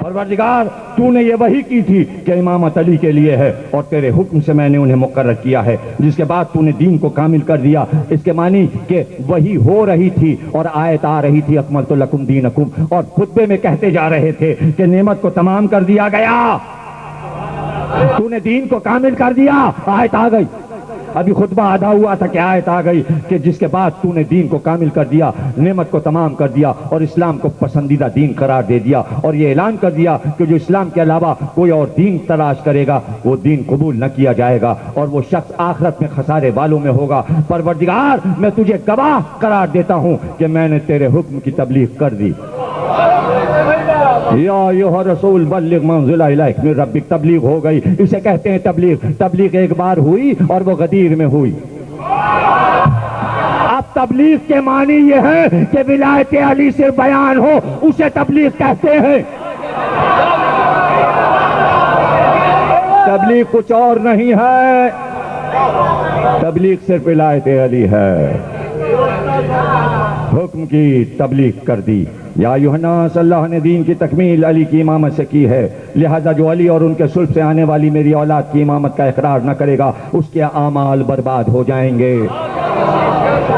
پروردگار تو نے یہ وحی کی تھی کہ امامت علی کے لیے ہے، اور تیرے حکم سے میں نے انہیں مقرر کیا ہے، جس کے بعد تو نے دین کو کامل کر دیا۔ اس کے معنی کہ وحی ہو رہی تھی اور آیت آ رہی تھی اکملت لکم دینکم، اور خطبے میں کہتے جا رہے تھے کہ نعمت کو تمام کر دیا گیا، تو نے دین کو کامل کر دیا، آیت آ گئی۔ ابھی خطبہ آدھا ہوا تھا کہ آیت آ گئی کہ جس کے بعد تو نے دین کو کامل کر دیا، نعمت کو تمام کر دیا، اور اسلام کو پسندیدہ دین قرار دے دیا، اور یہ اعلان کر دیا کہ جو اسلام کے علاوہ کوئی اور دین تلاش کرے گا وہ دین قبول نہ کیا جائے گا، اور وہ شخص آخرت میں خسارے والوں میں ہوگا۔ پروردگار میں تجھے گواہ قرار دیتا ہوں کہ میں نے تیرے حکم کی تبلیغ کر دی۔ یا ایھا رسول بلغ ما انزل الیک من ربک، تبلیغ ہو گئی، اسے کہتے ہیں تبلیغ۔ تبلیغ ایک بار ہوئی اور وہ غدیر میں ہوئی۔ اب تبلیغ کے معنی یہ ہے کہ ولایت علی سے بیان ہو، اسے تبلیغ کہتے ہیں۔ تبلیغ کچھ اور نہیں ہے، تبلیغ صرف ولایت علی ہے۔ حکم کی تبلیغ کر دی۔ یا ایھا الناس، اللہ نے دین کی تکمیل علی کی امامت سے کی ہے، لہذا جو علی اور ان کے سلب سے آنے والی میری اولاد کی امامت کا اقرار نہ کرے گا اس کے اعمال برباد ہو جائیں گے،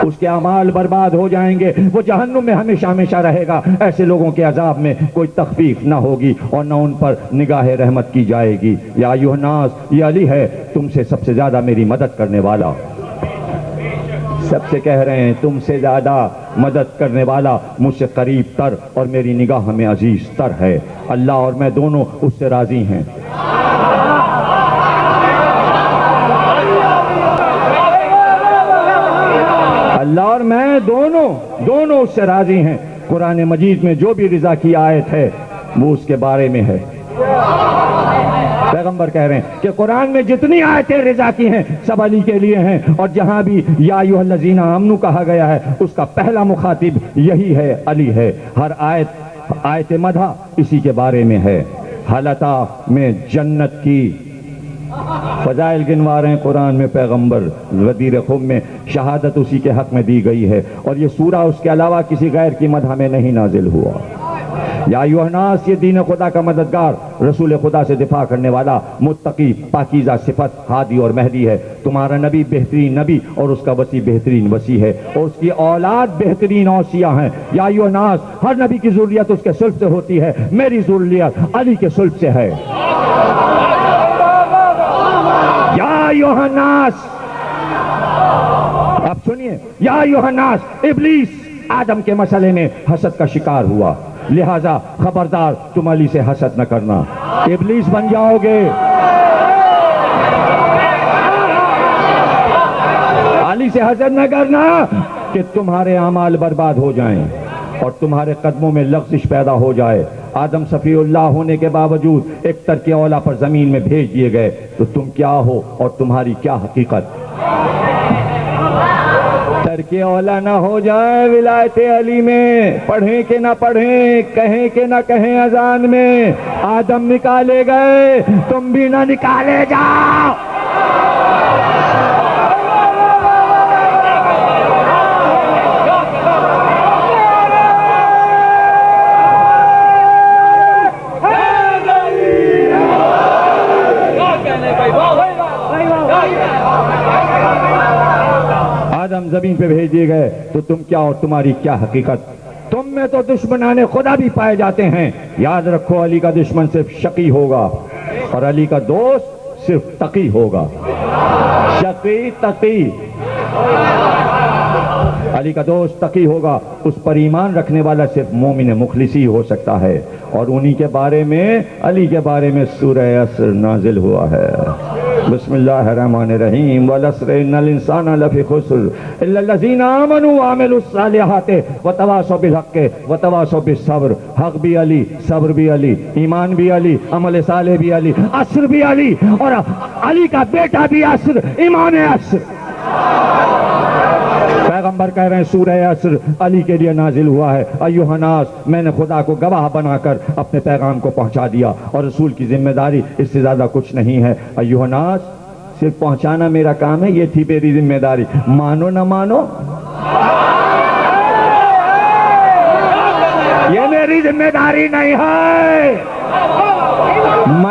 اس کے اعمال برباد ہو جائیں گے، وہ جہنم میں ہمیشہ ہمیشہ رہے گا۔ ایسے لوگوں کے عذاب میں کوئی تخفیف نہ ہوگی اور نہ ان پر نگاہ رحمت کی جائے گی۔ یا ایھا الناس، یہ علی ہے تم سے سب سے زیادہ میری مدد کرنے والا، سب سے کہہ رہے ہیں تم سے زیادہ مدد کرنے والا، مجھ سے قریب تر اور میری نگاہ میں عزیز تر ہے۔ اللہ اور میں دونوں اس سے راضی ہیں۔ اللہ اور میں دونوں اس سے راضی ہیں۔ قرآن مجید میں جو بھی رضا کی آیت ہے وہ اس کے بارے میں ہے۔ پیغمبر کہہ رہے ہیں کہ قرآن میں جتنی آیتیں رضا کی ہیں سب علی کے لیے ہیں، اور جہاں بھی یا ایھا الذین آمنوا کہا گیا ہے اس کا پہلا مخاطب یہی ہے، علی ہے۔ ہر آیت مدح اسی کے بارے میں ہے۔ حالتا میں جنت کی فضائل گنوا رہے ہیں قرآن میں پیغمبر، غدیر خم میں شہادت اسی کے حق میں دی گئی ہے، اور یہ سورہ اس کے علاوہ کسی غیر کی مدح میں نہیں نازل ہوا۔ یا ایھا الناس، یہ دین خدا کا مددگار، رسول خدا سے دفاع کرنے والا، متقی، پاکیزہ صفت، ہادی اور مہدی ہے۔ تمہارا نبی بہترین نبی اور اس کا وصی بہترین وصی ہے، اور اس کی اولاد بہترین اوصیاء ہیں۔ یا ایھا الناس، ہر نبی کی ذریت اس کے صلب سے ہوتی ہے، میری ذریت علی کے صلب سے ہے۔ یا ایھا الناس، اب سنیے، یا ایھا الناس، ابلیس آدم کے مسئلے میں حسد کا شکار ہوا، لہذا خبردار تم علی سے حسد نہ کرنا، ابلیس بن جاؤ گے۔ علی سے حسد نہ کرنا کہ تمہارے اعمال برباد ہو جائیں اور تمہارے قدموں میں لغزش پیدا ہو جائے۔ آدم صفی اللہ ہونے کے باوجود ایک ترک اولا پر زمین میں بھیج دیے گئے، تو تم کیا ہو اور تمہاری کیا حقیقت؟ ترک اولا نہ ہو جائے ولایت علی میں، پڑھیں کہ نہ پڑھیں، کہیں کہ نہ کہیں اذان میں، آدم نکالے گئے تم بھی نہ نکالے جاؤ۔ آدم زمین پہ بھیج دیے گئے تو تم کیا اور تمہاری کیا حقیقت؟ تم میں تو دشمنان خدا بھی پائے جاتے ہیں۔ یاد رکھو، علی کا دشمن صرف شقی ہوگا اور علی کا دوست صرف تقی ہوگا۔ شقی تقی، علی کا دوست تقی ہوگا، اس پر ایمان رکھنے والا صرف مومن مخلص ہی ہو سکتا ہے، اور انہی کے بارے میں، علی کے بارے میں سورہ عصر نازل ہوا ہے۔ بسم اللہ الرحمن الرحیم، والعصر ان الانسان لفی خسر الا الذین آمنوا وعملوا الصالحات وتواصوا بالحق وتواصوا بالصبر۔ حق بھی علی، صبر بھی علی، ایمان بھی علی، عمل صالح بھی علی، عصر بھی علی، اور علی کا بیٹا بھی عصر، امام عصر۔ پیغمبر کہہ رہے ہیں سورہ عصر علی کے لیے نازل ہوا ہے۔ ایھا الناس، میں نے خدا کو گواہ بنا کر اپنے پیغام کو پہنچا دیا، اور رسول کی ذمہ داری اس سے زیادہ کچھ نہیں ہے۔ ایھا الناس، صرف پہنچانا میرا کام ہے، یہ تھی میری ذمہ داری، مانو نہ مانو یہ میری ذمہ داری نہیں ہے۔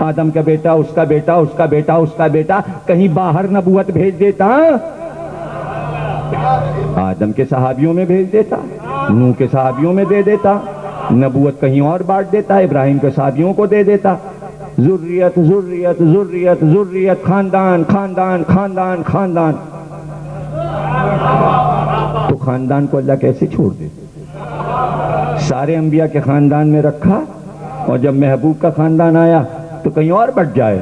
آدم کا بیٹا، اس کا بیٹا، اس کا بیٹا، اس کا بیٹا، کہیں باہر نبوت بھیج دیتا، آدم کے صحابیوں میں بھیج دیتا، نوح کے صحابیوں میں دے دیتا، نبوت کہیں اور بانٹ دیتا، ابراہیم کے صحابیوں کو دے دیتا، ذریت ذریت ذریت ذریت، خاندان خاندان خاندان خاندان، تو خاندان کو اللہ کیسے چھوڑ دے؟ سارے انبیاء کے خاندان میں رکھا، اور جب محبوب کا خاندان آیا تو کہیں اور بٹ جائے۔